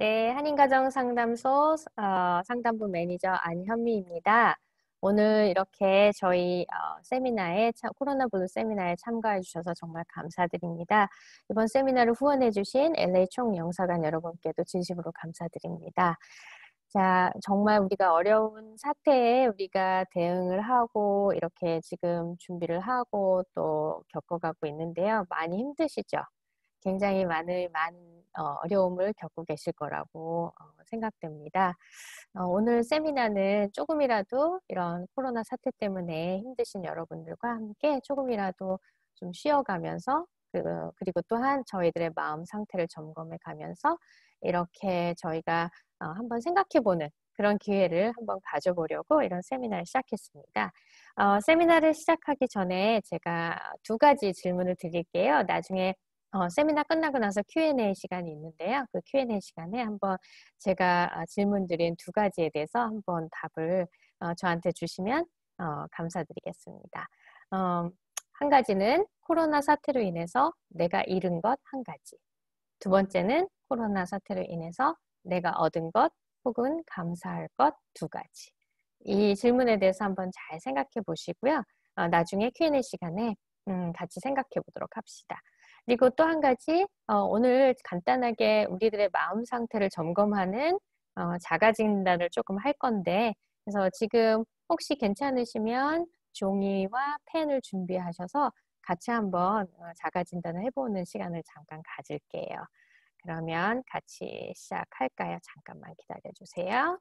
네, 한인가정상담소 상담부 매니저 안현미입니다. 오늘 이렇게 저희 세미나에 코로나 블루 세미나에 참가해 주셔서 정말 감사드립니다. 이번 세미나를 후원해 주신 LA 총영사관 여러분께도 진심으로 감사드립니다. 자, 정말 우리가 어려운 사태에 우리가 대응을 하고 이렇게 지금 준비를 하고 또 겪어가고 있는데요. 많이 힘드시죠? 굉장히 많은 어려움을 겪고 계실 거라고 생각됩니다. 오늘 세미나는 조금이라도 이런 코로나 사태 때문에 힘드신 여러분들과 함께 조금이라도 좀 쉬어가면서 그리고 또한 저희들의 마음 상태를 점검해 가면서 이렇게 저희가 한번 생각해보는 그런 기회를 한번 가져보려고 이런 세미나를 시작했습니다. 세미나를 시작하기 전에 제가 두 가지 질문을 드릴게요. 나중에 세미나 끝나고 나서 Q&A 시간이 있는데요. 그 Q&A 시간에 한번 제가 질문 드린 두 가지에 대해서 한번 답을 저한테 주시면 감사드리겠습니다. 한 가지는 코로나 사태로 인해서 내가 잃은 것 한 가지. 두 번째는 코로나 사태로 인해서 내가 얻은 것 혹은 감사할 것 두 가지. 이 질문에 대해서 한번 잘 생각해 보시고요. 나중에 Q&A 시간에 같이 생각해 보도록 합시다. 그리고 또 한 가지, 오늘 간단하게 우리들의 마음 상태를 점검하는 자가 진단을 조금 할 건데, 그래서 지금 혹시 괜찮으시면 종이와 펜을 준비하셔서 같이 한번 자가 진단을 해보는 시간을 잠깐 가질게요. 그러면 같이 시작할까요? 잠깐만 기다려 주세요.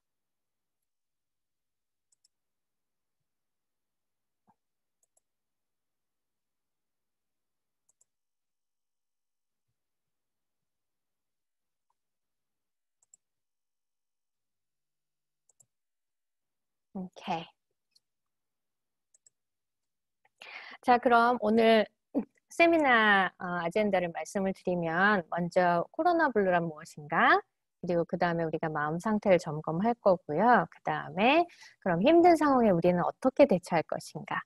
오케이. 자, 그럼 오늘 세미나 아젠다를 말씀을 드리면 먼저 코로나 블루란 무엇인가? 그리고 그 다음에 우리가 마음 상태를 점검할 거고요. 그 다음에 그럼 힘든 상황에 우리는 어떻게 대처할 것인가?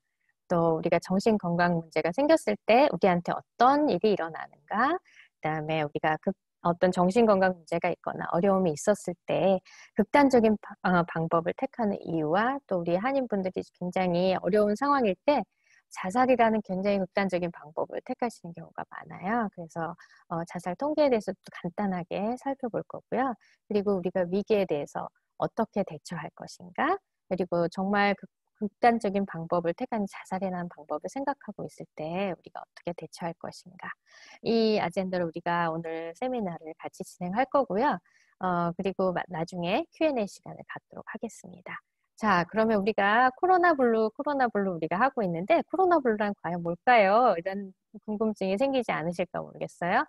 또 우리가 정신건강 문제가 생겼을 때 우리한테 어떤 일이 일어나는가? 그 다음에 우리가 어떤 정신건강 문제가 있거나 어려움이 있었을 때 극단적인 방법을 택하는 이유와 또 우리 한인분들이 굉장히 어려운 상황일 때 자살이라는 굉장히 극단적인 방법을 택하시는 경우가 많아요. 그래서 자살 통계에 대해서 또 간단하게 살펴볼 거고요. 그리고 우리가 위기에 대해서 어떻게 대처할 것인가? 그리고 정말 극단적인 방법을 택한 자살이라는 방법을 생각하고 있을 때 우리가 어떻게 대처할 것인가? 이 아젠다로 우리가 오늘 세미나를 같이 진행할 거고요. 그리고 나중에 Q&A 시간을 갖도록 하겠습니다. 자, 그러면 우리가 코로나 블루 우리가 하고 있는데 코로나 블루란 과연 뭘까요? 이런 궁금증이 생기지 않으실까 모르겠어요.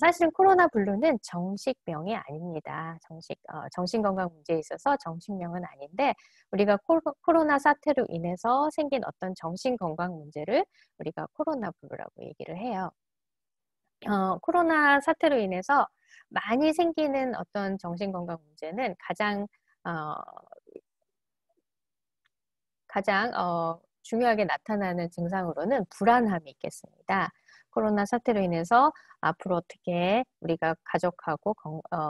사실은 코로나 블루는 정식명이 아닙니다. 정신건강 문제에 있어서 정식명은 아닌데 우리가 코로나 사태로 인해서 생긴 어떤 정신건강 문제를 우리가 코로나 블루라고 얘기를 해요. 코로나 사태로 인해서 많이 생기는 어떤 정신건강 문제는 어, 가장 중요하게 나타나는 증상으로는 불안함이 있겠습니다. 코로나 사태로 인해서 앞으로 어떻게 우리가 가족하고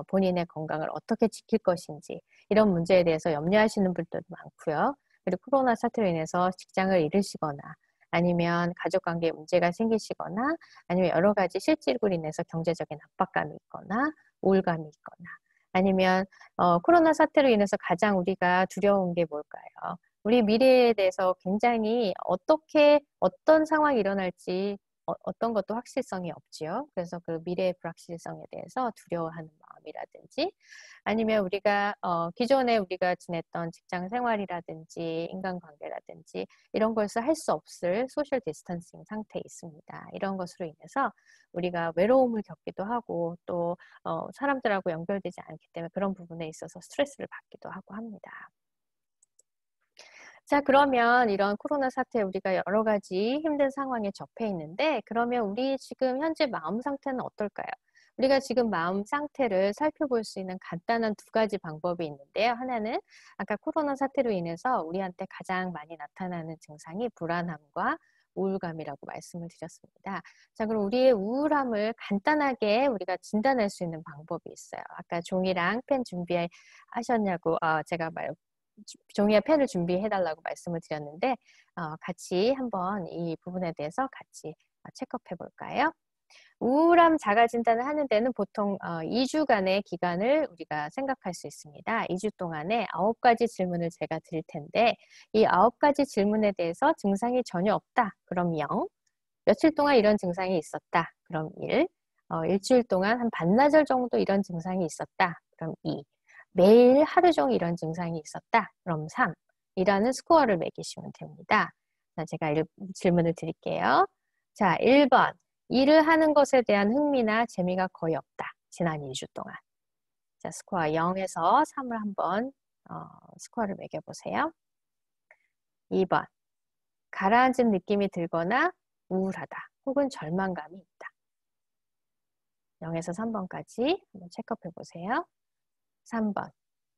본인의 건강을 어떻게 지킬 것인지 이런 문제에 대해서 염려하시는 분들도 많고요. 그리고 코로나 사태로 인해서 직장을 잃으시거나 아니면 가족관계에 문제가 생기시거나 아니면 여러 가지 실직으로 인해서 경제적인 압박감이 있거나 우울감이 있거나 아니면 코로나 사태로 인해서 가장 우리가 두려운 게 뭘까요? 우리 미래에 대해서 굉장히 어떤 상황이 일어날지 떤 것도 확실성이 없지요. 그래서 그 미래의 불확실성에 대해서 두려워하는 마음이라든지 아니면 우리가 기존에 우리가 지냈던 직장 생활이라든지 인간관계라든지 이런 것을 할 수 없을 소셜 디스턴싱 상태에 있습니다. 이런 것으로 인해서 우리가 외로움을 겪기도 하고 또 사람들하고 연결되지 않기 때문에 그런 부분에 있어서 스트레스를 받기도 하고 합니다. 자, 그러면 이런 코로나 사태에 우리가 여러 가지 힘든 상황에 접해 있는데, 그러면 우리 지금 현재 마음 상태는 어떨까요? 우리가 지금 마음 상태를 살펴볼 수 있는 간단한 두 가지 방법이 있는데요. 하나는 아까 코로나 사태로 인해서 우리한테 가장 많이 나타나는 증상이 불안함과 우울감이라고 말씀을 드렸습니다. 자, 그럼 우리의 우울함을 간단하게 우리가 진단할 수 있는 방법이 있어요. 아까 종이랑 펜 준비하셨냐고 제가 종이와 펜을 준비해달라고 말씀을 드렸는데 같이 한번 이 부분에 대해서 같이 체크해 볼까요? 우울함 자가 진단을 하는 데는 보통 2주간의 기간을 우리가 생각할 수 있습니다. 2주 동안에 9가지 질문을 제가 드릴 텐데 이 9가지 질문에 대해서 증상이 전혀 없다. 그럼 0. 며칠 동안 이런 증상이 있었다. 그럼 1. 일주일 동안 한 반나절 정도 이런 증상이 있었다. 그럼 2. 매일 하루 종일 이런 증상이 있었다. 그럼 3. 이라는 스코어를 매기시면 됩니다. 자, 제가 질문을 드릴게요. 자, 1번. 일을 하는 것에 대한 흥미나 재미가 거의 없다. 지난 2주 동안. 자, 스코어 0에서 3을 한번 스코어를 매겨보세요. 2번. 가라앉은 느낌이 들거나 우울하다. 혹은 절망감이 있다. 0에서 3번까지 한번 체크해 보세요. 3번.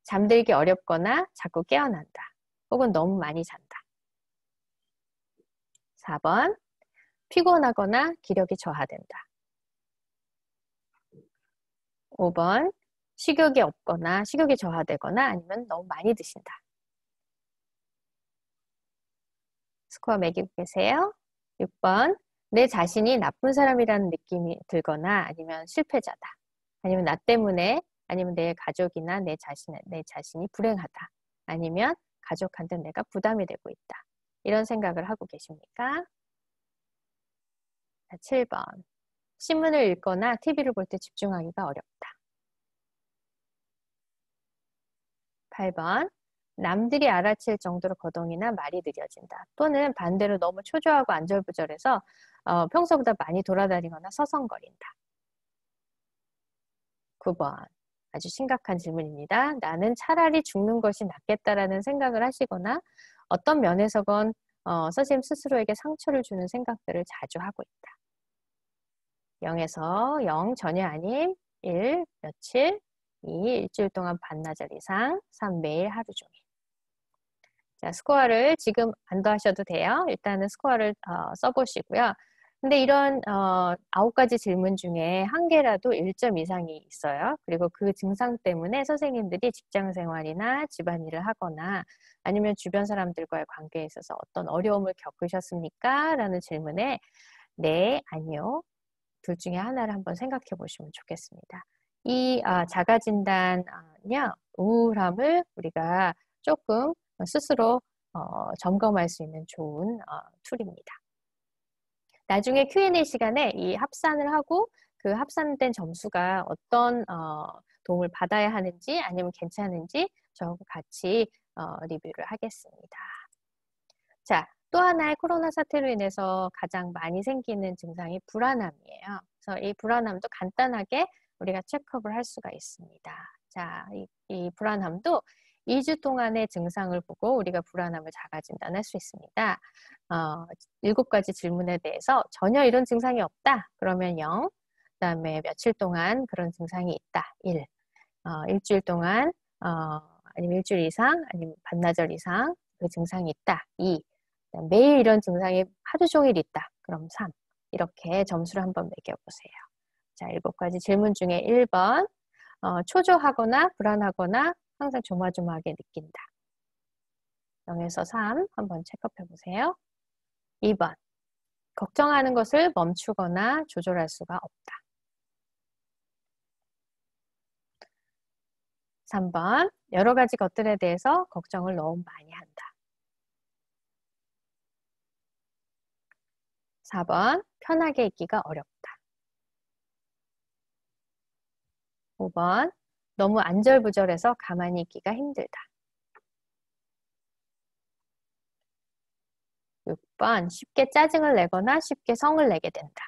잠들기 어렵거나 자꾸 깨어난다. 혹은 너무 많이 잔다. 4번. 피곤하거나 기력이 저하된다. 5번. 식욕이 없거나 식욕이 저하되거나 아니면 너무 많이 드신다. 스코어 매기고 계세요. 6번. 내 자신이 나쁜 사람이라는 느낌이 들거나 아니면 실패자다. 아니면 나 때문에 아니면 내 가족이나 내 자신이 불행하다. 아니면 가족한테 내가 부담이 되고 있다. 이런 생각을 하고 계십니까? 자, 7번. 신문을 읽거나 TV를 볼 때 집중하기가 어렵다. 8번. 남들이 알아챌 정도로 거동이나 말이 느려진다. 또는 반대로 너무 초조하고 안절부절해서 평소보다 많이 돌아다니거나 서성거린다. 9번. 아주 심각한 질문입니다. 나는 차라리 죽는 것이 낫겠다라는 생각을 하시거나 어떤 면에서건 선생님 스스로에게 상처를 주는 생각들을 자주 하고 있다. 0에서 0 전혀 아님, 1 며칠, 2 일주일 동안 반나절 이상, 3 매일 하루 종일. 자, 스코어를 지금 안 더하셔도 돼요. 일단은 스코어를 써보시고요. 근데 이런 9가지 질문 중에 한 개라도 1점 이상이 있어요. 그리고 그 증상 때문에 선생님들이 직장 생활이나 집안일을 하거나 아니면 주변 사람들과의 관계에 있어서 어떤 어려움을 겪으셨습니까? 라는 질문에 네, 아니요. 둘 중에 하나를 한번 생각해 보시면 좋겠습니다. 이 자가진단은요, 우울함을 우리가 조금 스스로 점검할 수 있는 좋은 툴입니다. 나중에 Q&A 시간에 이 합산을 하고 그 합산된 점수가 어떤 도움을 받아야 하는지 아니면 괜찮은지 저하고 같이 리뷰를 하겠습니다. 자, 또 하나의 코로나 사태로 인해서 가장 많이 생기는 증상이 불안함이에요. 그래서 이 불안함도 간단하게 우리가 체크업을 할 수가 있습니다. 자, 이 불안함도 2주 동안의 증상을 보고 우리가 불안함을 자가 진단할 수 있습니다. 7가지 질문에 대해서 전혀 이런 증상이 없다. 그러면 0. 그 다음에 며칠 동안 그런 증상이 있다. 1. 일주일 동안 아니면 일주일 이상 아니면 반나절 이상 그 증상이 있다. 2. 매일 이런 증상이 하루 종일 있다. 그럼 3. 이렇게 점수를 한번 매겨보세요. 자, 7가지 질문 중에 1번. 초조하거나 불안하거나 항상 조마조마하게 느낀다. 0에서 3 한번 체크해 보세요. 2번. 걱정하는 것을 멈추거나 조절할 수가 없다. 3번. 여러 가지 것들에 대해서 걱정을 너무 많이 한다. 4번. 편하게 있기가 어렵다. 5번. 너무 안절부절해서 가만히 있기가 힘들다. 6번. 쉽게 짜증을 내거나 쉽게 성을 내게 된다.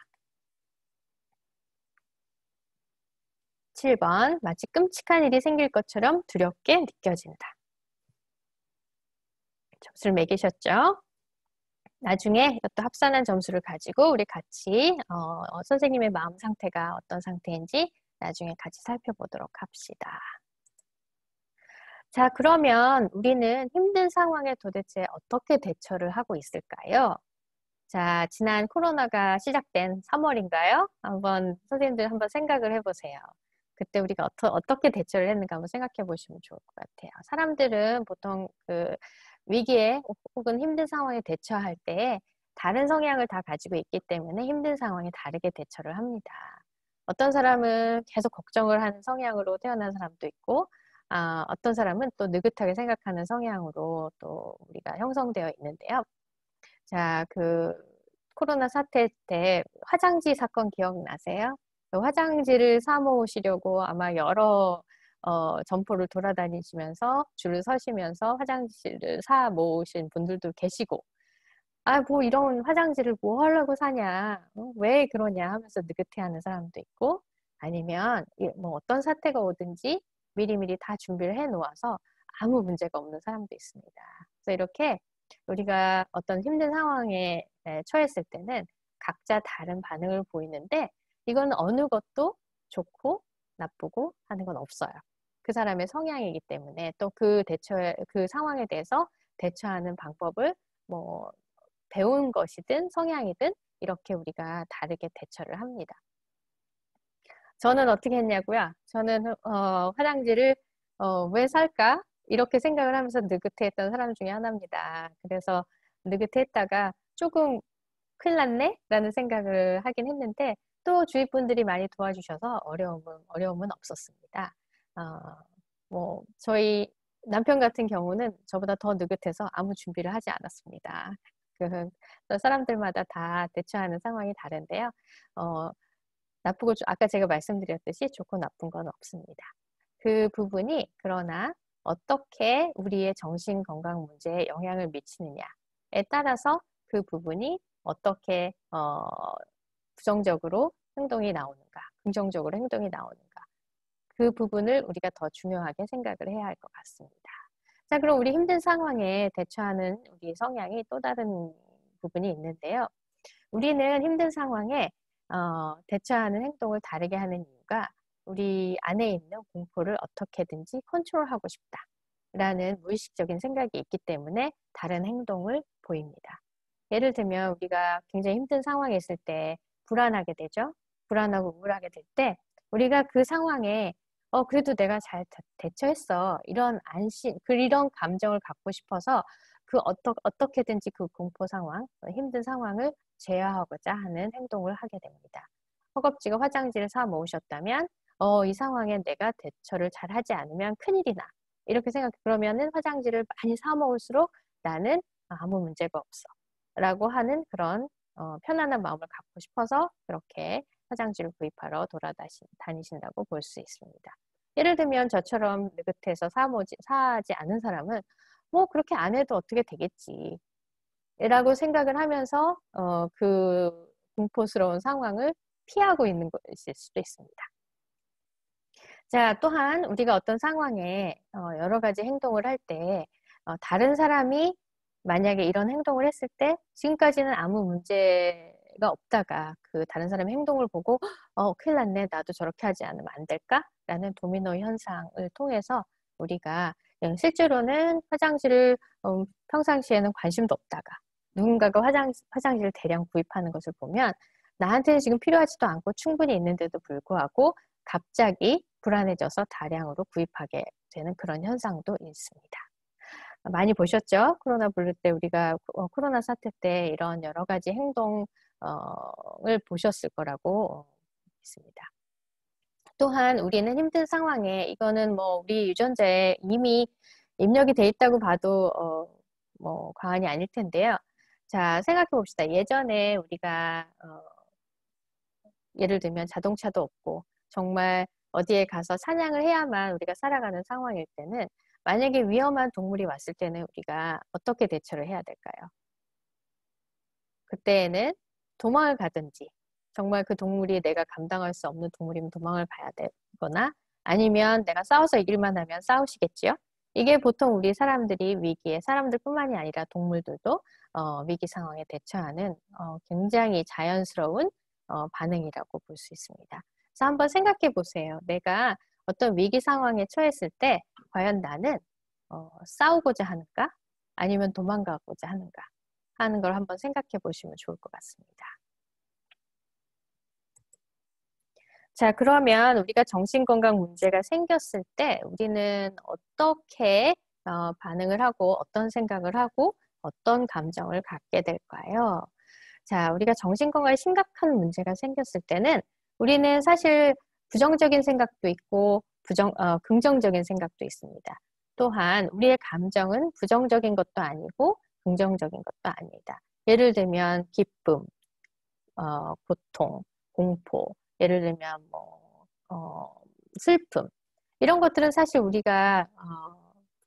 7번. 마치 끔찍한 일이 생길 것처럼 두렵게 느껴진다. 점수를 매기셨죠? 나중에 이것도 합산한 점수를 가지고 우리 같이 선생님의 마음 상태가 어떤 상태인지 나중에 같이 살펴보도록 합시다. 자, 그러면 우리는 힘든 상황에 도대체 어떻게 대처를 하고 있을까요? 자, 지난 코로나가 시작된 3월인가요? 선생님들 한번 생각을 해보세요. 그때 우리가 어떻게 대처를 했는가 한번 생각해 보시면 좋을 것 같아요. 사람들은 보통 그 위기에 혹은 힘든 상황에 대처할 때 다른 성향을 다 가지고 있기 때문에 힘든 상황에 다르게 대처를 합니다. 어떤 사람은 계속 걱정을 하는 성향으로 태어난 사람도 있고, 어떤 사람은 또 느긋하게 생각하는 성향으로 또 우리가 형성되어 있는데요. 자, 코로나 사태 때 화장지 사건 기억나세요? 그 화장지를 사 모으시려고 아마 여러 점포를 돌아다니시면서 줄을 서시면서 화장지를 사 모으신 분들도 계시고, 뭐 이런 화장지를 뭐 하려고 사냐, 왜 그러냐 하면서 느긋해하는 사람도 있고, 아니면 뭐 어떤 사태가 오든지 미리미리 다 준비를 해 놓아서 아무 문제가 없는 사람도 있습니다. 그래서 이렇게 우리가 어떤 힘든 상황에 처했을 때는 각자 다른 반응을 보이는데, 이건 어느 것도 좋고 나쁘고 하는 건 없어요. 그 사람의 성향이기 때문에 또 그 상황에 대해서 대처하는 방법을 뭐 배운 것이든 성향이든 이렇게 우리가 다르게 대처를 합니다. 저는 어떻게 했냐고요? 저는 화장지를 왜 살까? 이렇게 생각을 하면서 느긋해했던 사람 중에 하나입니다. 그래서 느긋했다가 조금 큰일 났네? 라는 생각을 하긴 했는데 또 주위 분들이 많이 도와주셔서 어려움은 없었습니다. 저희 남편 같은 경우는 저보다 더 느긋해서 아무 준비를 하지 않았습니다. 사람들마다 다 대처하는 상황이 다른데요. 아까 제가 말씀드렸듯이 좋고 나쁜 건 없습니다. 그 부분이 그러나 어떻게 우리의 정신 건강 문제에 영향을 미치느냐에 따라서 그 부분이 어떻게 부정적으로 행동이 나오는가, 긍정적으로 행동이 나오는가, 그 부분을 우리가 더 중요하게 생각을 해야 할 것 같습니다. 자, 그럼 우리 힘든 상황에 대처하는 우리 성향이 또 다른 부분이 있는데요. 우리는 힘든 상황에 대처하는 행동을 다르게 하는 이유가 우리 안에 있는 공포를 어떻게든지 컨트롤하고 싶다라는 무의식적인 생각이 있기 때문에 다른 행동을 보입니다. 예를 들면 우리가 굉장히 힘든 상황에 있을 때 불안하게 되죠. 불안하고 우울하게 될 때 우리가 그 상황에 그래도 내가 잘 대처했어. 이런 감정을 갖고 싶어서 어떻게든지 그 공포 상황, 힘든 상황을 제어하고자 하는 행동을 하게 됩니다. 허겁지겁 화장지를 사 모으셨다면, 이 상황에 내가 대처를 잘 하지 않으면 큰일이 나. 이렇게 그러면은 화장지를 많이 사 모을수록 나는 아무 문제가 없어. 라고 하는 그런 편안한 마음을 갖고 싶어서 그렇게 화장지를 구입하러 다니신다고 볼 수 있습니다. 예를 들면 저처럼 느긋해서 사지 않은 사람은 뭐 그렇게 안 해도 어떻게 되겠지 라고 생각을 하면서 그 공포스러운 상황을 피하고 있는 것일 수도 있습니다. 자, 또한 우리가 어떤 상황에 여러 가지 행동을 할 때 다른 사람이 만약에 이런 행동을 했을 때 지금까지는 아무 문제가 없다가 그 다른 사람의 행동을 보고 큰일 났네. 나도 저렇게 하지 않으면 안 될까? 라는 도미노 현상을 통해서 우리가 실제로는 화장지를 평상시에는 관심도 없다가 누군가가 화장지를 대량 구입하는 것을 보면 나한테는 지금 필요하지도 않고 충분히 있는데도 불구하고 갑자기 불안해져서 다량으로 구입하게 되는 그런 현상도 있습니다. 많이 보셨죠? 코로나 블루 때 우리가 코로나 사태 때 이런 여러 가지 행동을 보셨을 거라고 믿습니다. 또한 우리는 힘든 상황에 이거는 뭐 우리 유전자에 이미 입력이 돼 있다고 봐도 뭐 과언이 아닐 텐데요. 자, 생각해 봅시다. 예전에 우리가 예를 들면 자동차도 없고 정말 어디에 가서 사냥을 해야만 우리가 살아가는 상황일 때는 만약에 위험한 동물이 왔을 때는 우리가 어떻게 대처를 해야 될까요? 그때에는 도망을 가든지 정말 그 동물이 내가 감당할 수 없는 동물이면 도망을 가야 되거나 아니면 내가 싸워서 이길만 하면 싸우시겠지요? 이게 보통 우리 사람들뿐만이 아니라 동물들도 위기 상황에 대처하는 굉장히 자연스러운 반응이라고 볼 수 있습니다. 그래서 한번 생각해 보세요. 내가 어떤 위기 상황에 처했을 때 과연 나는 싸우고자 하는가? 아니면 도망가고자 하는가? 하는 걸 한번 생각해 보시면 좋을 것 같습니다. 자, 그러면 우리가 정신건강 문제가 생겼을 때 우리는 어떻게 반응을 하고 어떤 생각을 하고 어떤 감정을 갖게 될까요? 자, 우리가 정신건강에 심각한 문제가 생겼을 때는 우리는 사실 부정적인 생각도 있고 긍정적인 생각도 있습니다. 또한 우리의 감정은 부정적인 것도 아니고 긍정적인 것도 아니다. 예를 들면 기쁨, 고통, 공포, 예를 들면 슬픔 이런 것들은 사실 우리가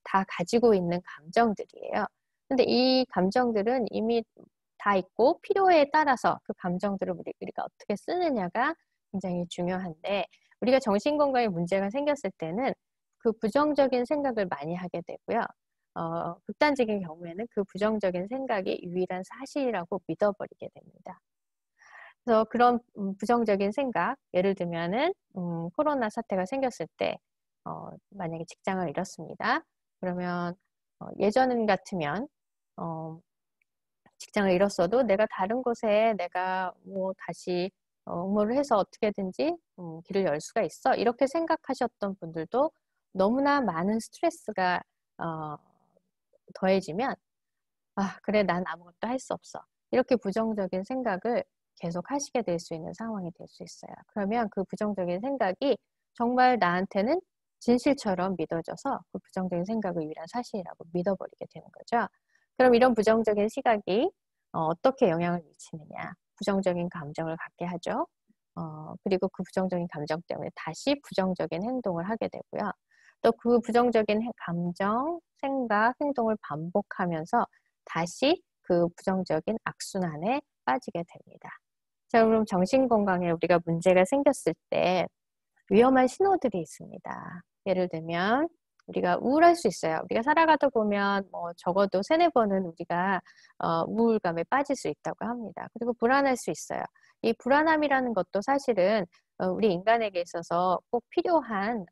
다 가지고 있는 감정들이에요. 근데 이 감정들은 이미 다 있고 필요에 따라서 그 감정들을 우리가 어떻게 쓰느냐가 굉장히 중요한데 우리가 정신건강에 문제가 생겼을 때는 그 부정적인 생각을 많이 하게 되고요. 극단적인 경우에는 그 부정적인 생각이 유일한 사실이라고 믿어버리게 됩니다. 그래서 그런 부정적인 생각, 예를 들면은 코로나 사태가 생겼을 때 만약에 직장을 잃었습니다. 그러면 예전 같으면 직장을 잃었어도 내가 다른 곳에 내가 뭐 다시 응모를 해서 어떻게든지 길을 열 수가 있어. 이렇게 생각하셨던 분들도 너무나 많은 스트레스가 어, 더해지면 아, 그래, 난 아무것도 할 수 없어. 이렇게 부정적인 생각을 계속 하시게 될 수 있는 상황이 될 수 있어요. 그러면 그 부정적인 생각이 정말 나한테는 진실처럼 믿어져서 그 부정적인 생각을 유일한 사실이라고 믿어버리게 되는 거죠. 그럼 이런 부정적인 시각이 어떻게 영향을 미치느냐. 부정적인 감정을 갖게 하죠. 그리고 그 부정적인 감정 때문에 다시 부정적인 행동을 하게 되고요. 또 그 부정적인 감정, 생각, 행동을 반복하면서 다시 그 부정적인 악순환에 빠지게 됩니다. 자, 그럼 정신건강에 우리가 문제가 생겼을 때 위험한 신호들이 있습니다. 예를 들면 우리가 우울할 수 있어요. 우리가 살아가다 보면 뭐 적어도 3-4번은 우리가 우울감에 빠질 수 있다고 합니다. 그리고 불안할 수 있어요. 이 불안함이라는 것도 사실은 우리 인간에게 있어서 꼭 필요한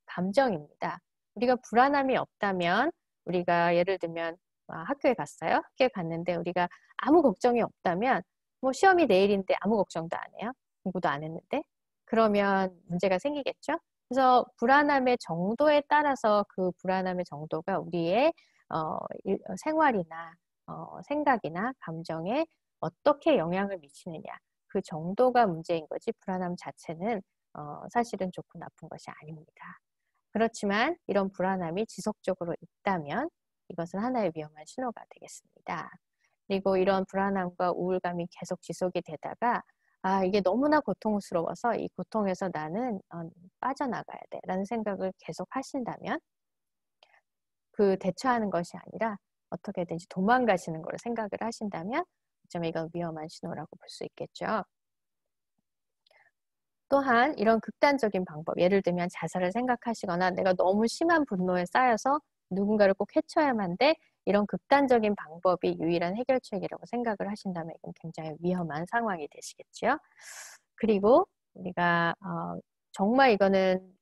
감정입니다. 우리가 불안함이 없다면 우리가 예를 들면 학교에 갔어요. 학교에 갔는데 우리가 아무 걱정이 없다면 뭐 시험이 내일인데 아무 걱정도 안 해요. 공부도 안 했는데 그러면 문제가 생기겠죠. 그래서 불안함의 정도에 따라서 그 불안함의 정도가 우리의 생활이나 생각이나 감정에 어떻게 영향을 미치느냐 그 정도가 문제인 거지 불안함 자체는 사실은 좋고 나쁜 것이 아닙니다. 그렇지만 이런 불안함이 지속적으로 있다면 이것은 하나의 위험한 신호가 되겠습니다. 그리고 이런 불안함과 우울감이 계속 지속이 되다가 아, 이게 너무나 고통스러워서 이 고통에서 나는 빠져나가야 돼 라는 생각을 계속 하신다면 그 대처하는 것이 아니라 어떻게든지 도망가시는 걸 생각을 하신다면 어쩌면 이건 위험한 신호라고 볼 수 있겠죠. 또한 이런 극단적인 방법, 예를 들면 자살을 생각하시거나 내가 너무 심한 분노에 쌓여서 누군가를 꼭 해쳐야만 돼 이런 극단적인 방법이 유일한 해결책이라고 생각을 하신다면 이건 굉장히 위험한 상황이 되시겠죠. 그리고 우리가 정말 이거는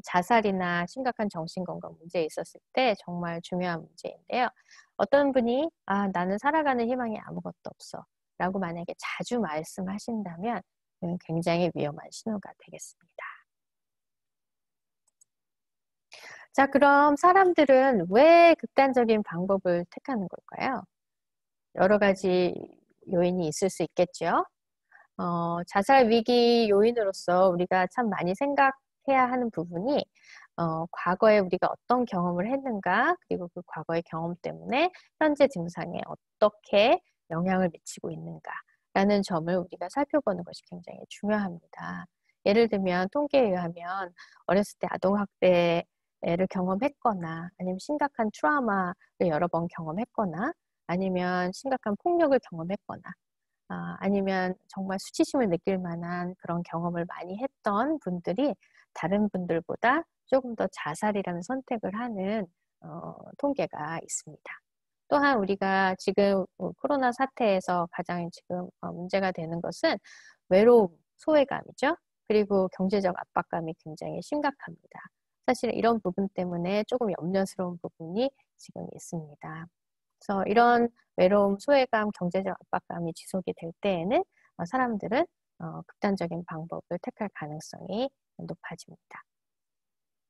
자살이나 심각한 정신건강 문제에 있었을 때 정말 중요한 문제인데요. 어떤 분이 나는 살아가는 희망이 아무것도 없어 라고 만약에 자주 말씀하신다면 굉장히 위험한 신호가 되겠습니다. 자, 그럼 사람들은 왜 극단적인 방법을 택하는 걸까요? 여러 가지 요인이 있을 수 있겠죠. 자살 위기 요인으로서 우리가 참 많이 생각해야 하는 부분이 과거에 우리가 어떤 경험을 했는가, 그리고 그 과거의 경험 때문에 현재 증상에 어떻게 영향을 미치고 있는가라는 점을 우리가 살펴보는 것이 굉장히 중요합니다. 예를 들면 통계에 의하면 어렸을 때 아동학대를 경험했거나 아니면 심각한 트라우마를 여러 번 경험했거나 아니면 심각한 폭력을 경험했거나 아니면 정말 수치심을 느낄 만한 그런 경험을 많이 했던 분들이 다른 분들보다 조금 더 자살이라는 선택을 하는 통계가 있습니다. 또한 우리가 지금 코로나 사태에서 가장 지금 문제가 되는 것은 외로움, 소외감이죠. 그리고 경제적 압박감이 굉장히 심각합니다. 사실 이런 부분 때문에 조금 염려스러운 부분이 지금 있습니다. 그래서 이런 외로움, 소외감, 경제적 압박감이 지속이 될 때에는 사람들은 극단적인 방법을 택할 가능성이 높아집니다.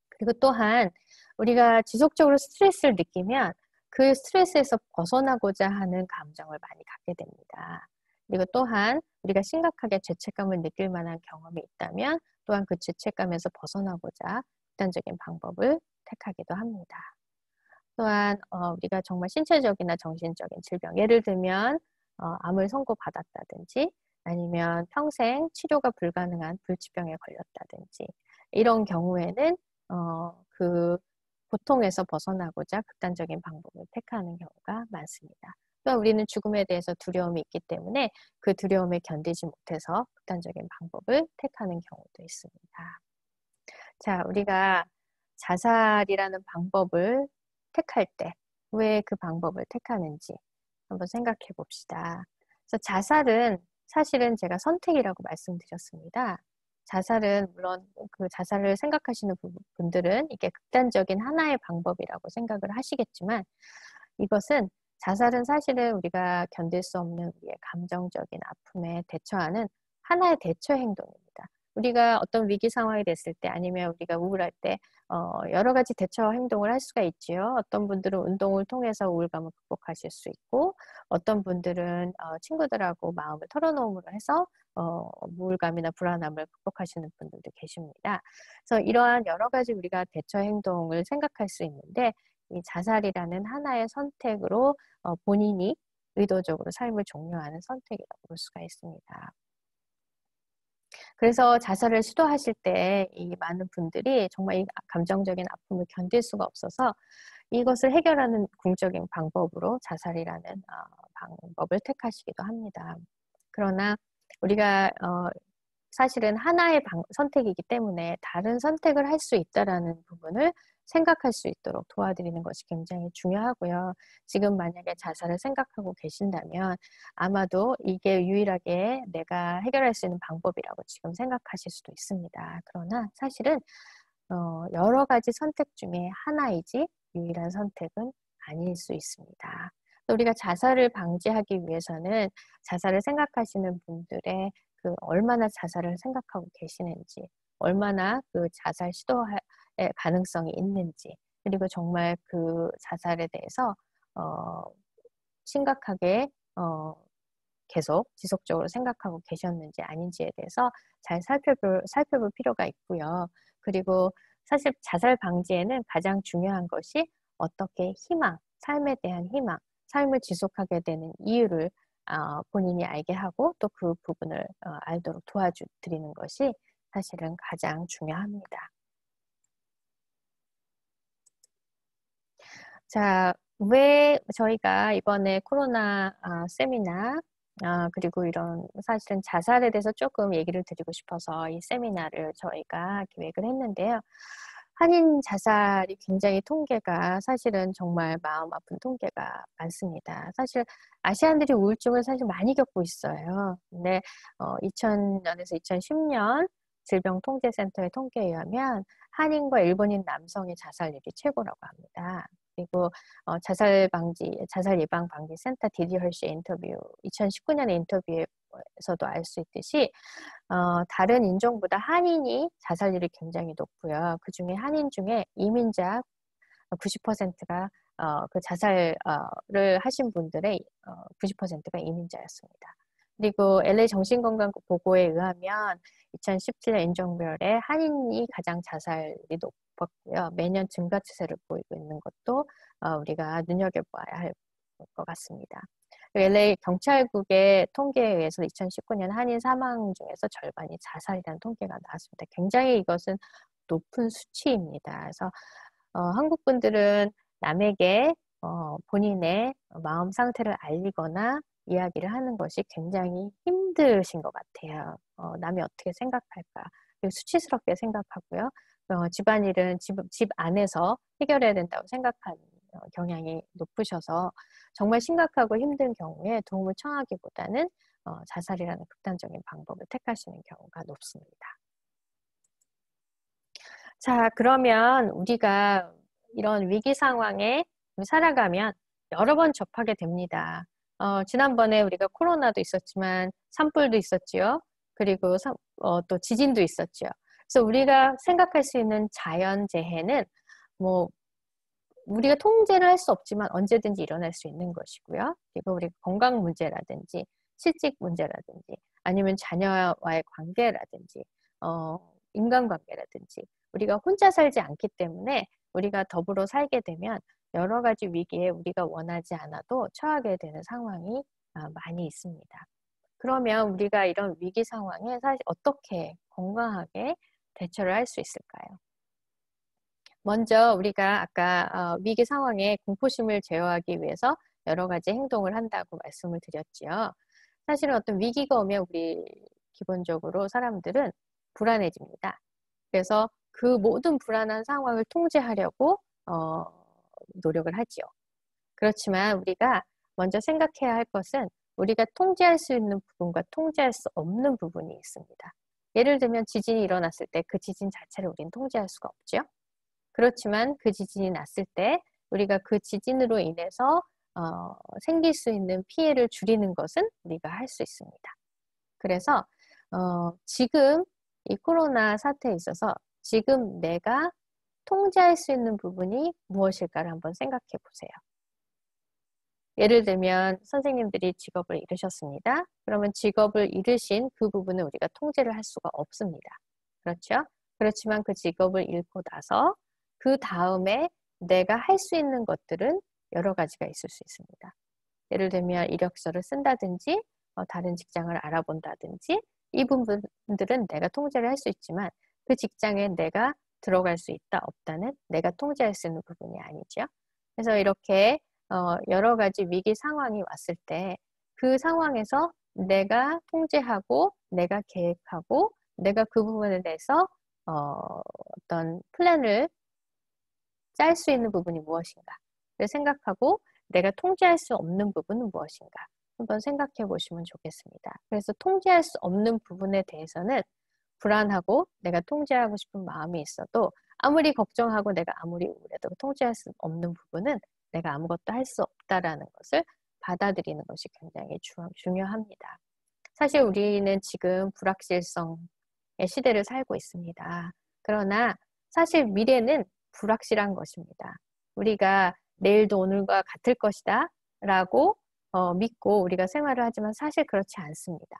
그리고 또한 우리가 지속적으로 스트레스를 느끼면 그 스트레스에서 벗어나고자 하는 감정을 많이 갖게 됩니다. 그리고 또한 우리가 심각하게 죄책감을 느낄 만한 경험이 있다면 또한 그 죄책감에서 벗어나고자 극단적인 방법을 택하기도 합니다. 또한 우리가 정말 신체적이나 정신적인 질병, 예를 들면 암을 선고받았다든지 아니면 평생 치료가 불가능한 불치병에 걸렸다든지 이런 경우에는 그 고통에서 벗어나고자 극단적인 방법을 택하는 경우가 많습니다. 또 우리는 죽음에 대해서 두려움이 있기 때문에 그 두려움에 견디지 못해서 극단적인 방법을 택하는 경우도 있습니다. 자, 우리가 자살이라는 방법을 택할 때 왜 그 방법을 택하는지 한번 생각해 봅시다. 그래서 자살은 사실은 제가 선택이라고 말씀드렸습니다. 자살은 물론 그 자살을 생각하시는 분들은 이게 극단적인 하나의 방법이라고 생각을 하시겠지만 이것은 자살은 사실은 우리가 견딜 수 없는 우리의 감정적인 아픔에 대처하는 하나의 대처 행동입니다. 우리가 어떤 위기 상황이 됐을 때 아니면 우리가 우울할 때 여러 가지 대처 행동을 할 수가 있지요. 어떤 분들은 운동을 통해서 우울감을 극복하실 수 있고 어떤 분들은 친구들하고 마음을 털어놓음으로 해서 우울감이나 불안함을 극복하시는 분들도 계십니다. 그래서 이러한 여러 가지 우리가 대처 행동을 생각할 수 있는데 이 자살이라는 하나의 선택으로 본인이 의도적으로 삶을 종료하는 선택이라고 볼 수가 있습니다. 그래서 자살을 시도하실 때 이 많은 분들이 정말 이 감정적인 아픔을 견딜 수가 없어서 이것을 해결하는 궁극적인 방법으로 자살이라는 방법을 택하시기도 합니다. 그러나 우리가 사실은 하나의 선택이기 때문에 다른 선택을 할 수 있다라는 부분을 생각할 수 있도록 도와드리는 것이 굉장히 중요하고요. 지금 만약에 자살을 생각하고 계신다면 아마도 이게 유일하게 내가 해결할 수 있는 방법이라고 지금 생각하실 수도 있습니다. 그러나 사실은 여러 가지 선택 중에 하나이지 유일한 선택은 아닐 수 있습니다. 우리가 자살을 방지하기 위해서는 자살을 생각하시는 분들의 그 얼마나 자살을 생각하고 계시는지, 얼마나 그 자살 시도의 가능성이 있는지, 그리고 정말 그 자살에 대해서 심각하게 계속 지속적으로 생각하고 계셨는지 아닌지에 대해서 잘 살펴볼 필요가 있고요. 그리고 사실 자살 방지에는 가장 중요한 것이 어떻게 희망, 삶에 대한 희망, 삶을 지속하게 되는 이유를 본인이 알게 하고 또 그 부분을 알도록 도와드리는 것이 사실은 가장 중요합니다. 자, 왜 저희가 이번에 코로나 세미나 그리고 이런 사실은 자살에 대해서 조금 얘기를 드리고 싶어서 이 세미나를 저희가 기획을 했는데요. 한인 자살이 굉장히 통계가 사실은 정말 마음 아픈 통계가 많습니다. 사실 아시안들이 우울증을 사실 많이 겪고 있어요. 근데 2000년에서 2010년 질병통제센터의 통계에 의하면 한인과 일본인 남성의 자살률이 최고라고 합니다. 그리고 자살 예방 방지 센터 디디 헐시 인터뷰 2019년의 인터뷰에서도 알 수 있듯이 다른 인종보다 한인이 자살률이 굉장히 높고요. 그중에 한인 중에 이민자 90%가 그 자살을 하신 분들의 90%가 이민자였습니다. 그리고 LA 정신건강보고에 의하면 2017년 인종별에 한인이 가장 자살이 높았고요. 매년 증가 추세를 보이고 있는 것도 우리가 눈여겨봐야 할 것 같습니다. LA 경찰국의 통계에 의해서 2019년 한인 사망 중에서 절반이 자살이라는 통계가 나왔습니다. 굉장히 이것은 높은 수치입니다. 그래서 한국 분들은 남에게 본인의 마음 상태를 알리거나 이야기를 하는 것이 굉장히 힘드신 것 같아요. 남이 어떻게 생각할까? 수치스럽게 생각하고요. 집안일은 집 안에서 해결해야 된다고 생각하는 경향이 높으셔서 정말 심각하고 힘든 경우에 도움을 청하기보다는 자살이라는 극단적인 방법을 택하시는 경우가 높습니다. 자, 그러면 우리가 이런 위기 상황에 살아가면 여러 번 접하게 됩니다. 지난번에 우리가 코로나도 있었지만 산불도 있었지요. 그리고 또 지진도 있었죠. 그래서 우리가 생각할 수 있는 자연재해는 뭐 우리가 통제를 할 수 없지만 언제든지 일어날 수 있는 것이고요. 그리고 우리 건강 문제라든지 실직 문제라든지 아니면 자녀와의 관계라든지 인간관계라든지 우리가 혼자 살지 않기 때문에 우리가 더불어 살게 되면 여러 가지 위기에 우리가 원하지 않아도 처하게 되는 상황이 많이 있습니다. 그러면 우리가 이런 위기 상황에 사실 어떻게 건강하게 대처를 할 수 있을까요? 먼저 우리가 아까 위기 상황에 공포심을 제어하기 위해서 여러 가지 행동을 한다고 말씀을 드렸지요. 사실은 어떤 위기가 오면 우리 기본적으로 사람들은 불안해집니다. 그래서 그 모든 불안한 상황을 통제하려고 노력을 하지요. 그렇지만 우리가 먼저 생각해야 할 것은 우리가 통제할 수 있는 부분과 통제할 수 없는 부분이 있습니다. 예를 들면 지진이 일어났을 때 그 지진 자체를 우리는 통제할 수가 없죠. 그렇지만 그 지진이 났을 때 우리가 그 지진으로 인해서 생길 수 있는 피해를 줄이는 것은 우리가 할 수 있습니다. 그래서 지금 이 코로나 사태에 있어서 지금 내가 통제할 수 있는 부분이 무엇일까를 한번 생각해 보세요. 예를 들면 선생님들이 직업을 잃으셨습니다. 그러면 직업을 잃으신 그 부분은 우리가 통제를 할 수가 없습니다. 그렇죠? 그렇지만 그 직업을 잃고 나서 그 다음에 내가 할 수 있는 것들은 여러 가지가 있을 수 있습니다. 예를 들면 이력서를 쓴다든지 다른 직장을 알아본다든지 이 부분들은 내가 통제를 할 수 있지만 그 직장에 내가 들어갈 수 있다 없다는 내가 통제할 수 있는 부분이 아니죠. 그래서 이렇게 여러 가지 위기 상황이 왔을 때 그 상황에서 내가 통제하고 내가 계획하고 내가 그 부분에 대해서 어떤 플랜을 짤 수 있는 부분이 무엇인가 생각하고 내가 통제할 수 없는 부분은 무엇인가 한번 생각해 보시면 좋겠습니다. 그래서 통제할 수 없는 부분에 대해서는 불안하고 내가 통제하고 싶은 마음이 있어도 아무리 걱정하고 내가 아무리 우울해도 통제할 수 없는 부분은 내가 아무것도 할 수 없다라는 것을 받아들이는 것이 굉장히 중요합니다. 사실 우리는 지금 불확실성의 시대를 살고 있습니다. 그러나 사실 미래는 불확실한 것입니다. 우리가 내일도 오늘과 같을 것이다 라고 믿고 우리가 생활을 하지만 사실 그렇지 않습니다.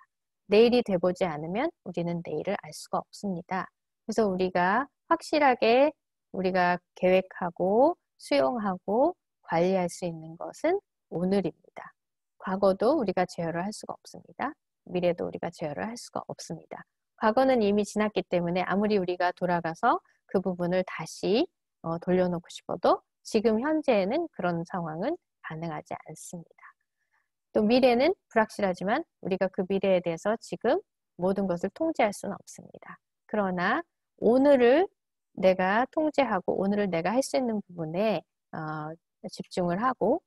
내일이 돼보지 않으면 우리는 내일을 알 수가 없습니다. 그래서 우리가 확실하게 우리가 계획하고 수용하고 관리할 수 있는 것은 오늘입니다. 과거도 우리가 제어를 할 수가 없습니다. 미래도 우리가 제어를 할 수가 없습니다. 과거는 이미 지났기 때문에 아무리 우리가 돌아가서 그 부분을 다시 돌려놓고 싶어도 지금 현재에는 그런 상황은 가능하지 않습니다. 또 미래는 불확실하지만 우리가 그 미래에 대해서 지금 모든 것을 통제할 수는 없습니다. 그러나 오늘을 내가 통제하고 오늘을 내가 할 수 있는 부분에 집중을 하고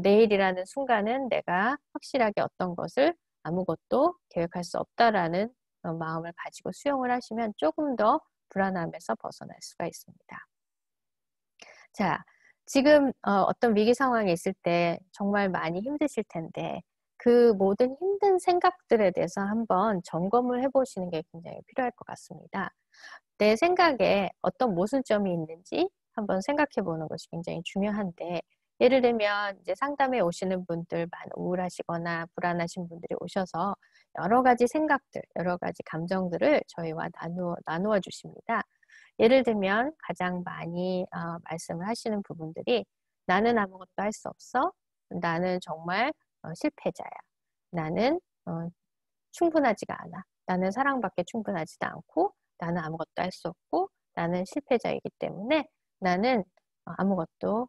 내일이라는 순간은 내가 확실하게 어떤 것을 아무것도 계획할 수 없다라는 마음을 가지고 수용을 하시면 조금 더 불안함에서 벗어날 수가 있습니다. 자, 지금 어떤 위기 상황에 있을 때 정말 많이 힘드실 텐데 그 모든 힘든 생각들에 대해서 한번 점검을 해보시는 게 굉장히 필요할 것 같습니다. 내 생각에 어떤 모순점이 있는지 한번 생각해 보는 것이 굉장히 중요한데 예를 들면 이제 상담에 오시는 분들 우울하시거나 불안하신 분들이 오셔서 여러 가지 생각들, 여러 가지 감정들을 저희와 나누어 주십니다. 예를 들면 가장 많이 말씀을 하시는 부분들이 나는 아무것도 할 수 없어. 나는 정말 실패자야. 나는 충분하지가 않아. 나는 사랑받기에 충분하지도 않고 나는 아무것도 할 수 없고 나는 실패자이기 때문에 나는 아무것도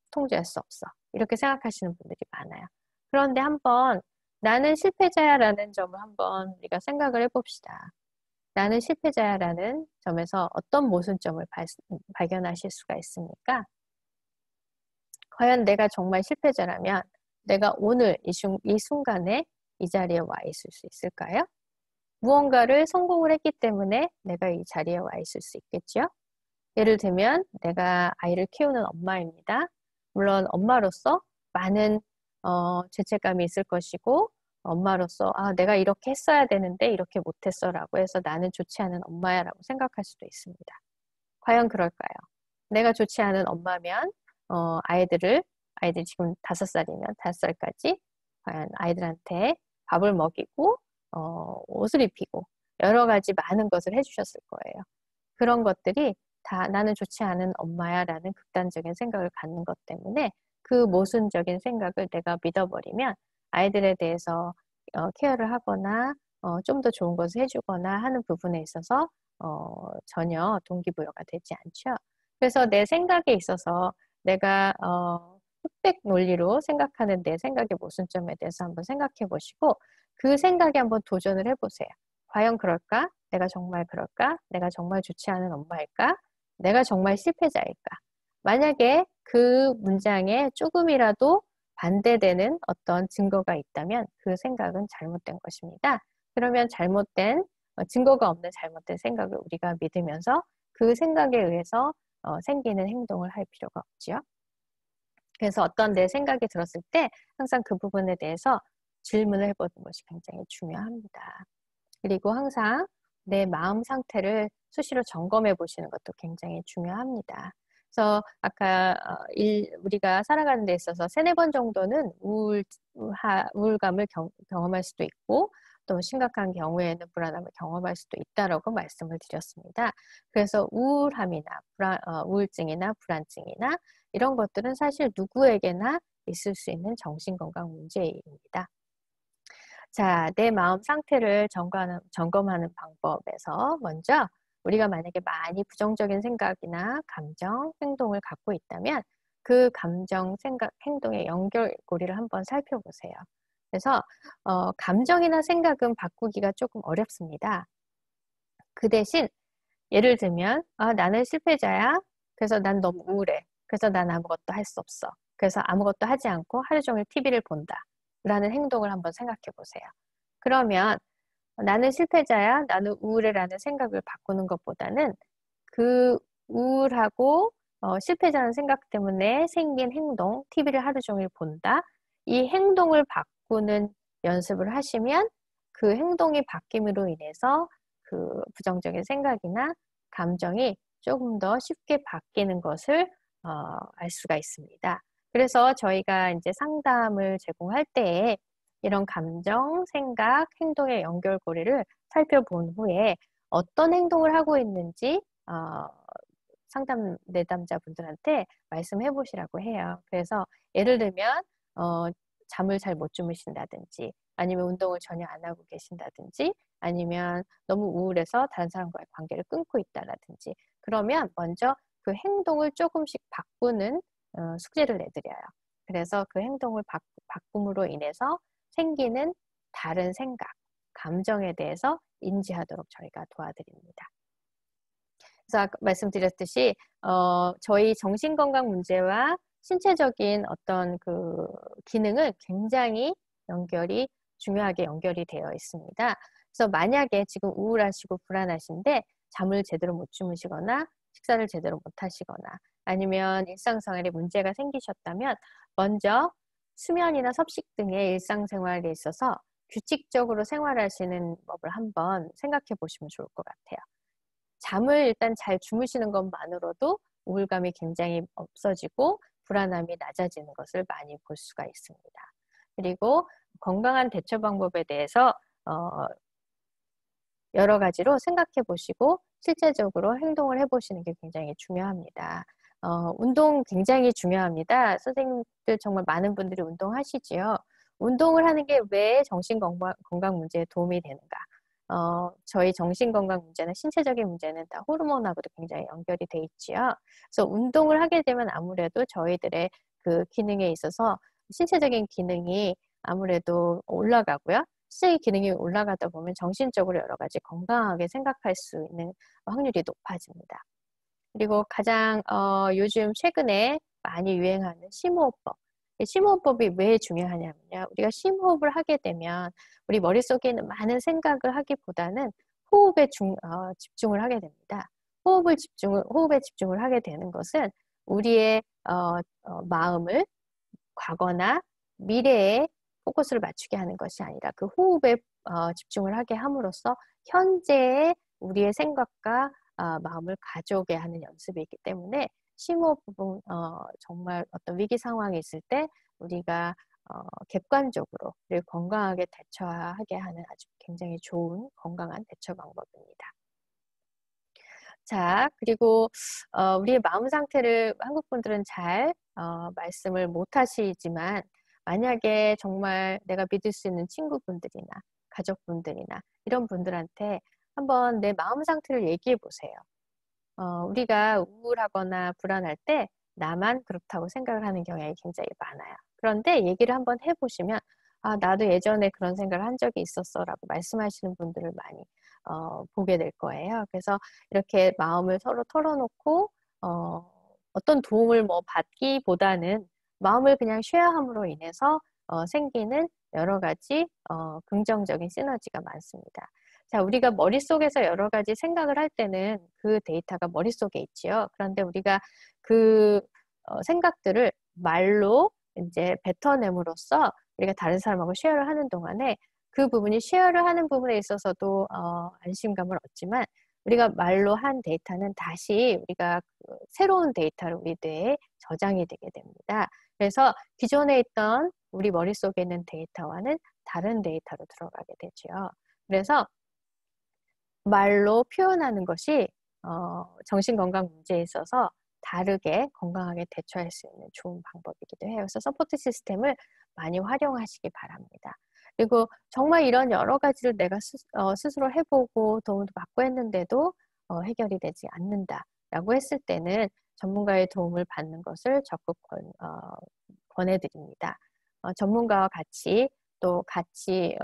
통제할 수 없어. 이렇게 생각하시는 분들이 많아요. 그런데 한번 나는 실패자야라는 점을 한번 우리가 생각을 해봅시다. 나는 실패자야라는 점에서 어떤 모순점을 발견하실 수가 있습니까? 과연 내가 정말 실패자라면 내가 오늘 이 순간에 이 자리에 와 있을 수 있을까요? 무언가를 성공을 했기 때문에 내가 이 자리에 와 있을 수 있겠죠? 예를 들면 내가 아이를 키우는 엄마입니다. 물론 엄마로서 많은 죄책감이 있을 것이고 엄마로서 내가 이렇게 했어야 되는데 이렇게 못했어라고 해서 나는 좋지 않은 엄마야라고 생각할 수도 있습니다. 과연 그럴까요? 내가 좋지 않은 엄마면 아이들이 지금 5살이면 5살까지 과연 아이들한테 밥을 먹이고 옷을 입히고 여러 가지 많은 것을 해주셨을 거예요. 그런 것들이 다 나는 좋지 않은 엄마야라는 극단적인 생각을 갖는 것 때문에 그 모순적인 생각을 내가 믿어버리면 아이들에 대해서 케어를 하거나 좀 더 좋은 것을 해주거나 하는 부분에 있어서 전혀 동기부여가 되지 않죠. 그래서 내 생각에 있어서 내가 흑백 논리로 생각하는 내 생각의 모순점에 대해서 한번 생각해 보시고 그 생각에 한번 도전을 해보세요. 과연 그럴까? 내가 정말 그럴까? 내가 정말 좋지 않은 엄마일까? 내가 정말 실패자일까? 만약에 그 문장에 조금이라도 반대되는 어떤 증거가 있다면 그 생각은 잘못된 것입니다. 그러면 증거가 없는 잘못된 생각을 우리가 믿으면서 그 생각에 의해서 생기는 행동을 할 필요가 없지요. 그래서 어떤 내 생각이 들었을 때 항상 그 부분에 대해서 질문을 해보는 것이 굉장히 중요합니다. 그리고 항상 내 마음 상태를 수시로 점검해 보시는 것도 굉장히 중요합니다. 그래서 아까 우리가 살아가는 데 있어서 3-4번 정도는 우울감을 경험할 수도 있고 또 심각한 경우에는 불안함을 경험할 수도 있다라고 말씀을 드렸습니다. 그래서 우울증이나 불안증이나 이런 것들은 사실 누구에게나 있을 수 있는 정신건강 문제입니다. 자, 내 마음 상태를 점검하는 방법에서 먼저 우리가 만약에 많이 부정적인 생각이나 감정, 행동을 갖고 있다면 그 감정, 생각, 행동의 연결고리를 한번 살펴보세요. 그래서 감정이나 생각은 바꾸기가 조금 어렵습니다. 그 대신 예를 들면 나는 실패자야. 그래서 난 너무 우울해. 그래서 난 아무것도 할 수 없어. 그래서 아무것도 하지 않고 하루 종일 TV를 본다. 라는 행동을 한번 생각해 보세요. 그러면 나는 실패자야. 나는 우울해라는 생각을 바꾸는 것보다는 그 우울하고 실패자는 생각 때문에 생긴 행동, TV를 하루 종일 본다. 이 행동을 바꾸는 연습을 하시면 그 행동이 바뀜으로 인해서 그 부정적인 생각이나 감정이 조금 더 쉽게 바뀌는 것을 알 수가 있습니다. 그래서 저희가 이제 상담을 제공할 때에 이런 감정, 생각, 행동의 연결고리를 살펴본 후에 어떤 행동을 하고 있는지 내담자분들한테 말씀해 보시라고 해요. 그래서 예를 들면 잠을 잘 못 주무신다든지 아니면 운동을 전혀 안 하고 계신다든지 아니면 너무 우울해서 다른 사람과의 관계를 끊고 있다라든지 그러면 먼저 그 행동을 조금씩 바꾸는 숙제를 내드려요. 그래서 그 행동을 바꿈으로 인해서 생기는 다른 생각, 감정에 대해서 인지하도록 저희가 도와드립니다. 그래서 아까 말씀드렸듯이 저희 정신건강 문제와 신체적인 어떤 그 기능은 굉장히 중요하게 연결이 되어 있습니다. 그래서 만약에 지금 우울하시고 불안하신데 잠을 제대로 못 주무시거나 식사를 제대로 못 하시거나 아니면 일상생활에 문제가 생기셨다면 먼저 수면이나 섭식 등의 일상생활에 있어서 규칙적으로 생활하시는 법을 한번 생각해 보시면 좋을 것 같아요. 잠을 일단 잘 주무시는 것만으로도 우울감이 굉장히 없어지고 불안함이 낮아지는 것을 많이 볼 수가 있습니다. 그리고 건강한 대처 방법에 대해서 여러 가지로 생각해 보시고 실제적으로 행동을 해보시는 게 굉장히 중요합니다. 운동 굉장히 중요합니다. 선생님들 정말 많은 분들이 운동하시지요. 운동을 하는 게 왜 정신건강 문제에 도움이 되는가? 저희 정신건강 문제나 신체적인 문제는 다 호르몬하고도 굉장히 연결이 돼 있지요. 그래서 운동을 하게 되면 아무래도 저희들의 그 기능에 있어서 신체적인 기능이 아무래도 올라가고요. 신체의 기능이 올라가다 보면 정신적으로 여러 가지 건강하게 생각할 수 있는 확률이 높아집니다. 그리고 가장 요즘 최근에 많이 유행하는 심호흡법. 심호흡법이 왜 중요하냐면요. 우리가 심호흡을 하게 되면 우리 머릿속에 있는 많은 생각을 하기보다는 호흡에 집중을 하게 됩니다. 호흡에 집중을 하게 되는 것은 우리의 마음을 과거나 미래에 포커스를 맞추게 하는 것이 아니라 그 호흡에 집중을 하게 함으로써 현재의 우리의 생각과 마음을 가져오게 하는 연습이 있기 때문에 심호 부분 정말 어떤 위기 상황이 있을 때 우리가 객관적으로 그리고 건강하게 대처하게 하는 아주 굉장히 좋은 건강한 대처 방법입니다. 자, 그리고 우리의 마음 상태를 한국 분들은 잘 말씀을 못 하시지만 만약에 정말 내가 믿을 수 있는 친구분들이나 가족분들이나 이런 분들한테 한번 내 마음 상태를 얘기해 보세요. 우리가 우울하거나 불안할 때 나만 그렇다고 생각을 하는 경향이 굉장히 많아요. 그런데 얘기를 한번 해보시면 아, 나도 예전에 그런 생각을 한 적이 있었어라고 말씀하시는 분들을 많이 보게 될 거예요. 그래서 이렇게 마음을 서로 털어놓고 어떤 도움을 뭐 받기보다는 마음을 그냥 쉐어함으로 인해서 생기는 여러 가지 긍정적인 시너지가 많습니다. 자, 우리가 머릿속에서 여러 가지 생각을 할 때는 그 데이터가 머릿속에 있지요. 그런데 우리가 그 생각들을 말로 이제 뱉어냄으로써 우리가 다른 사람하고 쉐어를 하는 동안에 그 부분이 쉐어를 하는 부분에 있어서도 안심감을 얻지만 우리가 말로 한 데이터는 다시 우리가 그 새로운 데이터로 우리 뇌에 저장이 되게 됩니다. 그래서 기존에 있던 우리 머릿속에 있는 데이터와는 다른 데이터로 들어가게 되죠. 그래서 말로 표현하는 것이 정신건강 문제에 있어서 다르게 건강하게 대처할 수 있는 좋은 방법이기도 해요. 그래서 서포트 시스템을 많이 활용하시기 바랍니다. 그리고 정말 이런 여러 가지를 내가 스스로 해보고 도움도 받고 했는데도 해결이 되지 않는다라고 했을 때는 전문가의 도움을 받는 것을 적극 권해드립니다. 전문가와 같이 또 같이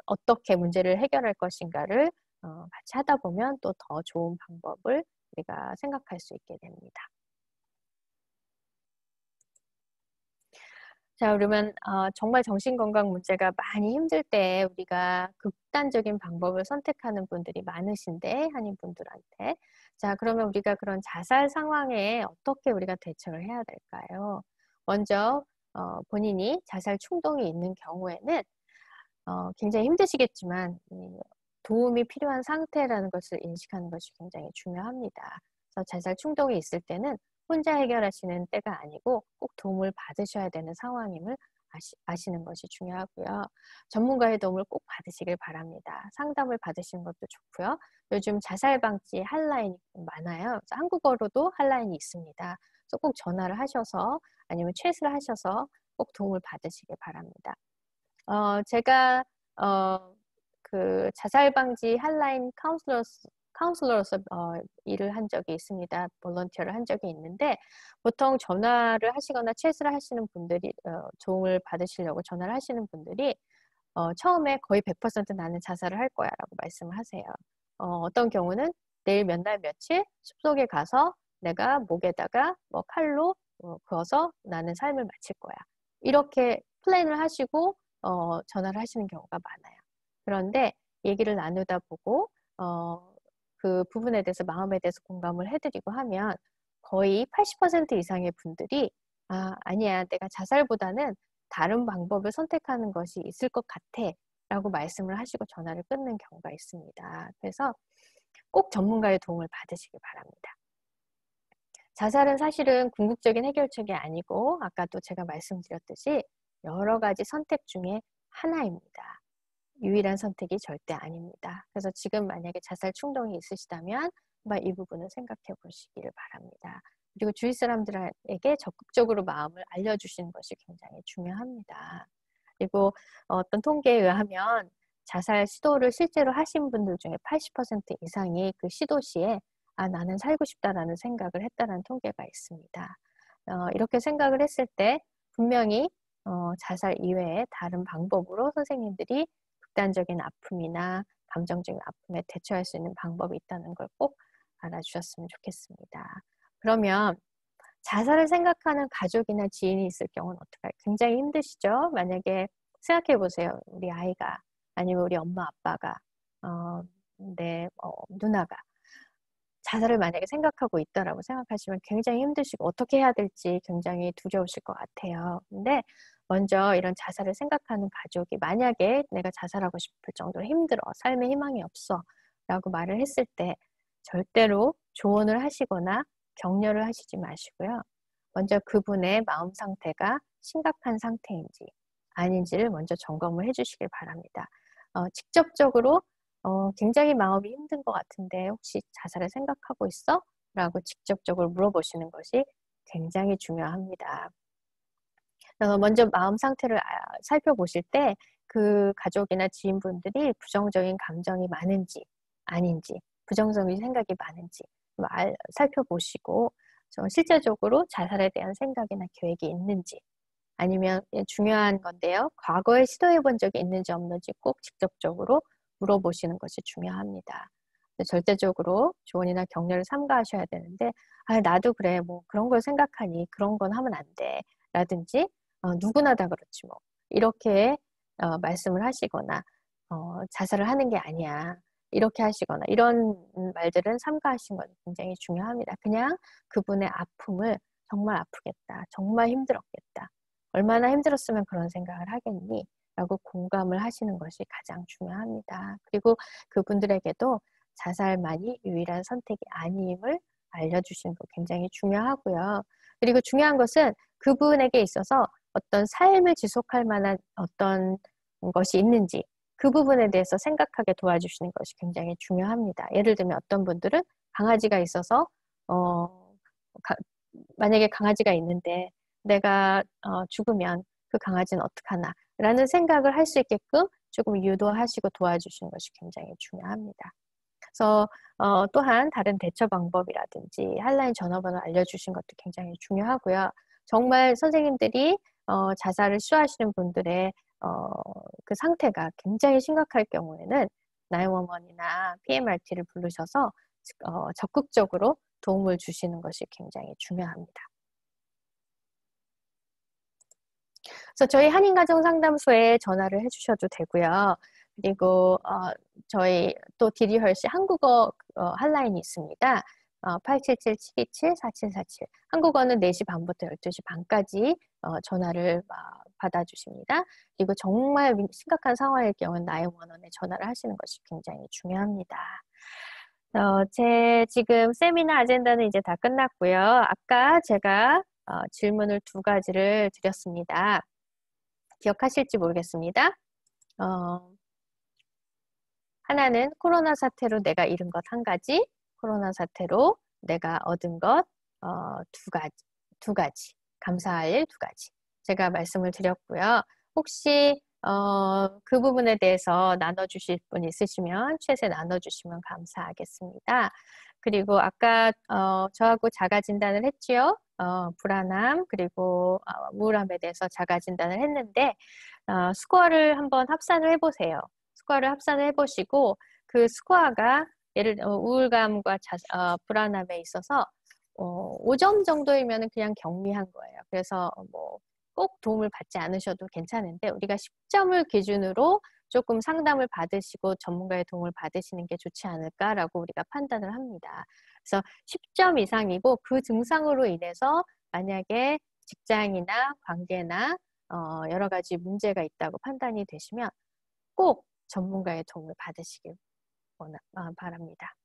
어떻게 문제를 해결할 것인가를 같이 하다 보면 또 더 좋은 방법을 우리가 생각할 수 있게 됩니다. 자, 그러면 정말 정신건강 문제가 많이 힘들 때 우리가 극단적인 방법을 선택하는 분들이 많으신데 한인분들한테 자, 그러면 우리가 그런 자살 상황에 어떻게 우리가 대처를 해야 될까요? 먼저 본인이 자살 충동이 있는 경우에는 굉장히 힘드시겠지만 도움이 필요한 상태라는 것을 인식하는 것이 굉장히 중요합니다. 그래서 자살 충동이 있을 때는 혼자 해결하시는 때가 아니고 꼭 도움을 받으셔야 되는 상황임을 아시는 것이 중요하고요. 전문가의 도움을 꼭 받으시길 바랍니다. 상담을 받으시는 것도 좋고요. 요즘 자살 방지 핫라인이 많아요. 그래서 한국어로도 핫라인이 있습니다. 그래서 꼭 전화를 하셔서 아니면 채스를 하셔서 꼭 도움을 받으시길 바랍니다. 제가 그 자살 방지 핫라인 카운슬러로서 일을 한 적이 있습니다. 볼런티어를 한 적이 있는데 보통 전화를 하시거나 채스를 하시는 분들이 도움을 받으시려고 전화를 하시는 분들이 처음에 거의 100% 나는 자살을 할 거야 라고 말씀을 하세요. 어떤 경우는 내일 몇 날 며칠 숲속에 가서 내가 목에다가 뭐 칼로 그어서 나는 삶을 마칠 거야. 이렇게 플랜을 하시고 전화를 하시는 경우가 많아요. 그런데 얘기를 나누다 보고 그 부분에 대해서 마음에 대해서 공감을 해드리고 하면 거의 80% 이상의 분들이 아니야, 내가 자살보다는 다른 방법을 선택하는 것이 있을 것 같아 라고 말씀을 하시고 전화를 끊는 경우가 있습니다. 그래서 꼭 전문가의 도움을 받으시기 바랍니다. 자살은 사실은 궁극적인 해결책이 아니고 아까도 제가 말씀드렸듯이 여러 가지 선택 중에 하나입니다. 유일한 선택이 절대 아닙니다. 그래서 지금 만약에 자살 충동이 있으시다면 이 부분을 생각해 보시기를 바랍니다. 그리고 주위 사람들에게 적극적으로 마음을 알려주시는 것이 굉장히 중요합니다. 그리고 어떤 통계에 의하면 자살 시도를 실제로 하신 분들 중에 80% 이상이 그 시도 시에 나는 살고 싶다라는 생각을 했다는 통계가 있습니다. 이렇게 생각을 했을 때 분명히 자살 이외에 다른 방법으로 선생님들이 극단적인 아픔이나 감정적인 아픔에 대처할 수 있는 방법이 있다는 걸 꼭 알아주셨으면 좋겠습니다. 그러면 자살을 생각하는 가족이나 지인이 있을 경우는 어떡할까요? 굉장히 힘드시죠? 만약에 생각해 보세요. 우리 아이가 아니면 우리 엄마 아빠가 내 누나가 자살을 만약에 생각하고 있다라고 생각하시면 굉장히 힘드시고 어떻게 해야 될지 굉장히 두려우실 것 같아요. 근데 먼저 이런 자살을 생각하는 가족이 만약에 내가 자살하고 싶을 정도로 힘들어, 삶에 희망이 없어 라고 말을 했을 때 절대로 조언을 하시거나 격려를 하시지 마시고요. 먼저 그분의 마음 상태가 심각한 상태인지 아닌지를 먼저 점검을 해주시길 바랍니다. 직접적으로 굉장히 마음이 힘든 것 같은데 혹시 자살을 생각하고 있어? 라고 직접적으로 물어보시는 것이 굉장히 중요합니다. 먼저 마음 상태를 살펴보실 때 그 가족이나 지인분들이 부정적인 감정이 많은지 아닌지, 부정적인 생각이 많은지 살펴보시고 실제적으로 자살에 대한 생각이나 계획이 있는지 아니면 중요한 건데요. 과거에 시도해 본 적이 있는지 없는지 꼭 직접적으로 물어보시는 것이 중요합니다. 절대적으로 조언이나 격려를 삼가하셔야 되는데 나도 그래 뭐 그런 걸 생각하니 그런 건 하면 안 돼 라든지 누구나 다 그렇지 뭐 이렇게 말씀을 하시거나 자살을 하는 게 아니야 이렇게 하시거나 이런 말들은 삼가하신 건 굉장히 중요합니다. 그냥 그분의 아픔을 정말 아프겠다 정말 힘들었겠다 얼마나 힘들었으면 그런 생각을 하겠니? 라고 공감을 하시는 것이 가장 중요합니다. 그리고 그분들에게도 자살만이 유일한 선택이 아님을 알려주시는 거 굉장히 중요하고요. 그리고 중요한 것은 그분에게 있어서 어떤 삶을 지속할 만한 어떤 것이 있는지 그 부분에 대해서 생각하게 도와주시는 것이 굉장히 중요합니다. 예를 들면 어떤 분들은 강아지가 있어서 가, 만약에 강아지가 있는데 내가 죽으면 그 강아지는 어떡하나 라는 생각을 할 수 있게끔 조금 유도하시고 도와주시는 것이 굉장히 중요합니다. 그래서 또한 다른 대처 방법이라든지 헬라인 전화번호 알려주신 것도 굉장히 중요하고요. 정말 선생님들이 자살을 시도하시는 분들의 그 상태가 굉장히 심각할 경우에는 911이나 PMRT를 부르셔서 적극적으로 도움을 주시는 것이 굉장히 중요합니다. 그래서 저희 한인가정상담소에 전화를 해주셔도 되고요. 그리고 저희 또 디디헐시 한국어 핫라인이 있습니다. 877-727-4747 한국어는 4시 반부터 12시 반까지 전화를 받아주십니다. 그리고 정말 심각한 상황일 경우는 911에 전화를 하시는 것이 굉장히 중요합니다. 제 지금 세미나 아젠다는 이제 다 끝났고요. 아까 제가 질문을 2가지를 드렸습니다. 기억하실지 모르겠습니다. 하나는 코로나 사태로 내가 잃은 것 1가지, 코로나 사태로 내가 얻은 것 2가지, 감사할 일 2가지. 제가 말씀을 드렸고요. 혹시 그 부분에 대해서 나눠주실 분 있으시면 챗에 나눠주시면 감사하겠습니다. 그리고 아까 저하고 자가 진단을 했지요. 불안함 그리고 우울함에 대해서 자가 진단을 했는데 스코어를 한번 합산을 해보세요. 스코어를 합산을 해보시고 그 스코어가 예를 들어 우울감과 불안함에 있어서 5점 정도이면 그냥 경미한 거예요. 그래서 뭐 꼭 도움을 받지 않으셔도 괜찮은데 우리가 10점을 기준으로 조금 상담을 받으시고 전문가의 도움을 받으시는 게 좋지 않을까라고 우리가 판단을 합니다. 그래서 10점 이상이고 그 증상으로 인해서 만약에 직장이나 관계나 여러 가지 문제가 있다고 판단이 되시면 꼭 전문가의 도움을 받으시길 바랍니다.